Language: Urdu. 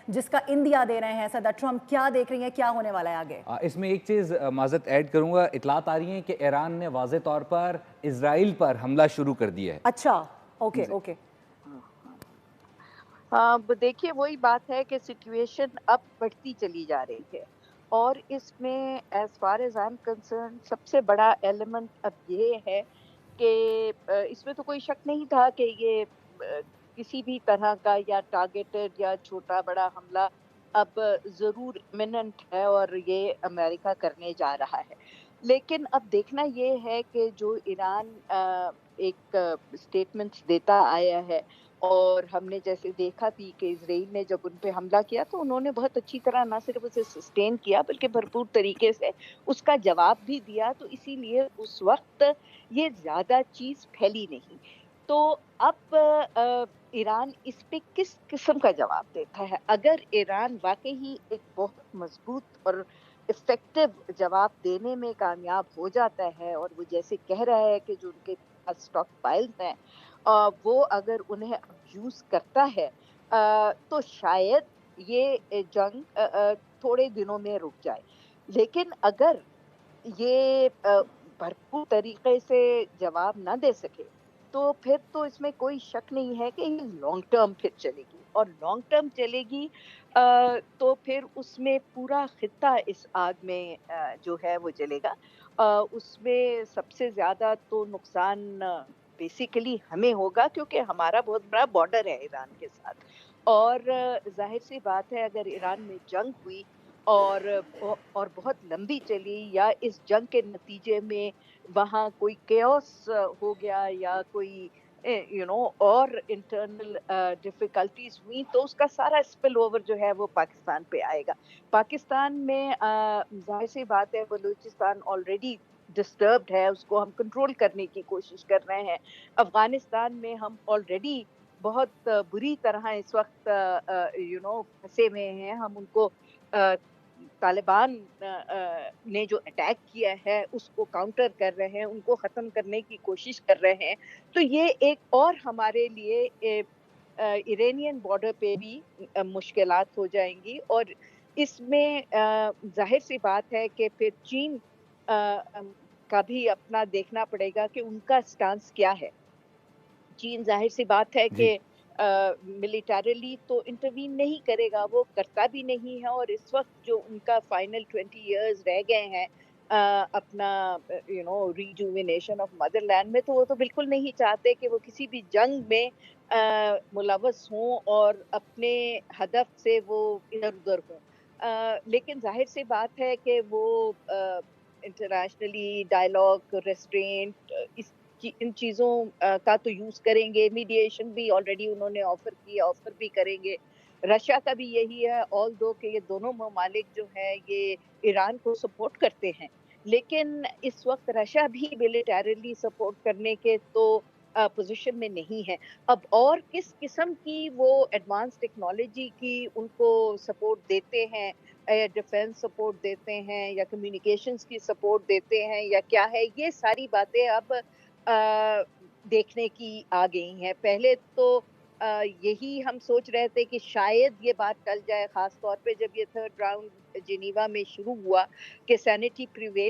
جس کا اندیا دے رہے ہیں صدر ٹرمپ؟ کیا دیکھ رہی ہیں، کیا ہونے والا ہے آگے؟ اس میں ایک چیز معذرت ایڈ کروں گا، اطلاعات آ رہی ہیں کہ ایران نے واضح طور پر اسرائیل پر حملہ شروع کر دیا ہے۔ اچھا، اوکے جی اوکے۔ ہاں دیکھیے وہی بات ہے کہ سچویشن اب بڑھتی چلی جا رہی ہے، اور اس میں as far as I am concern سب سے بڑا ایلیمنٹ اب یہ ہے کہ اس میں تو کوئی شک نہیں تھا کہ یہ کسی بھی طرح کا یا ٹارگیٹڈ یا چھوٹا بڑا حملہ اب ضرور امیوننٹ ہے اور یہ امریکہ کرنے جا رہا ہے۔ لیکن اب دیکھنا یہ ہے کہ جو ایران ایک اسٹیٹمنٹس دیتا آیا ہے، اور ہم نے جیسے دیکھا بھی کہ اسرائیل نے جب ان پہ حملہ کیا تو انہوں نے بہت اچھی طرح نہ صرف اسے سسٹین کیا بلکہ بھرپور طریقے سے اس کا جواب بھی دیا، تو اسی لیے اس وقت یہ زیادہ چیز پھیلی نہیں۔ تو اب ایران اس پہ کس قسم کا جواب دیتا ہے؟ اگر ایران واقعی ایک بہت مضبوط اور افیکٹو جواب دینے میں کامیاب ہو جاتا ہے، اور وہ جیسے کہہ رہا ہے کہ جو ان کے پاس اسٹاک فائلز ہیں وہ اگر انہیں ابیوز کرتا ہے تو شاید یہ جنگ تھوڑے دنوں میں رک جائے۔ لیکن اگر یہ بھرپور طریقے سے جواب نہ دے سکے تو پھر تو اس میں کوئی شک نہیں ہے کہ یہ لانگ ٹرم پھر چلے گی، اور لانگ ٹرم چلے گی تو پھر اس میں پورا خطہ اس آگ میں جو ہے وہ جلے گا۔ اس میں سب سے زیادہ تو نقصان بیسیکلی ہمیں ہوگا، کیونکہ ہمارا بہت بڑا بارڈر ہے ایران کے ساتھ، اور ظاہر سی بات ہے اگر ایران میں جنگ ہوئی اور بہت لمبی چلی، یا اس جنگ کے نتیجے میں وہاں کوئی کیوس ہو گیا یا کوئی اور انٹرنل ڈیفیکلٹیز ہوئی، تو اس کا سارا اسپل اوور جو ہے وہ پاکستان پہ آئے گا۔ پاکستان میں ظاہر سی بات ہے بلوچستان آلریڈی ڈسٹربڈ ہے، اس کو ہم کنٹرول کرنے کی کوشش کر رہے ہیں۔ افغانستان میں ہم آلریڈی بہت بری طرح اس وقت پھنسے ہوئے ہیں، ہم ان کو طالبان نے جو اٹیک کیا ہے اس کو کاؤنٹر کر رہے ہیں، ان کو ختم کرنے کی کوشش کر رہے ہیں۔ تو یہ ایک اور ہمارے لیے ایرانین بارڈر پہ بھی مشکلات ہو جائیں گی، اور اس میں ظاہر سی بات ہے کہ پھر چین کا بھی اپنا دیکھنا پڑے گا کہ ان کا سٹانس کیا ہے۔ چین ظاہر سی بات ہے جی کہ ملیٹریلی تو انٹروین نہیں کرے گا، وہ کرتا بھی نہیں ہے، اور اس وقت جو ان کا فائنل 20 ایئرز رہ گئے ہیں اپنا ریجوینیشن آف مدر لینڈ میں، تو وہ تو بالکل نہیں چاہتے کہ وہ کسی بھی جنگ میں ملوث ہوں اور اپنے ہدف سے وہ ادھر ادھر ہوں۔ لیکن ظاہر سی بات ہے کہ وہ انٹرنیشنلی ڈائلاگ، ریسٹرینٹ، ان چیزوں کا تو یوز کریں گے، میڈیشن بھی آلریڈی انہوں نے آفر بھی کریں گے۔ رشیا کا بھی یہی ہے، آل دو کہ یہ دونوں ممالک جو ہیں یہ ایران کو سپورٹ کرتے ہیں، لیکن اس وقت رشیا بھی ملیٹریلی سپورٹ کرنے کے تو پوزیشن میں نہیں ہے۔ اب اور کس قسم کی وہ ایڈوانس ٹیکنالوجی کی ان کو سپورٹ دیتے ہیں، ڈیفینس سپورٹ دیتے ہیں یا کمیونیکیشنز کی سپورٹ دیتے ہیں یا کیا ہے، یہ ساری باتیں اب دیکھنے کی آ گئی ہیں۔ پہلے تو یہی ہم سوچ رہے تھے کہ شاید یہ بات ٹل جائے، خاص طور پہ جب یہ تھرڈ راؤنڈ جنیوا میں شروع ہوا کہ سینیٹی پریویل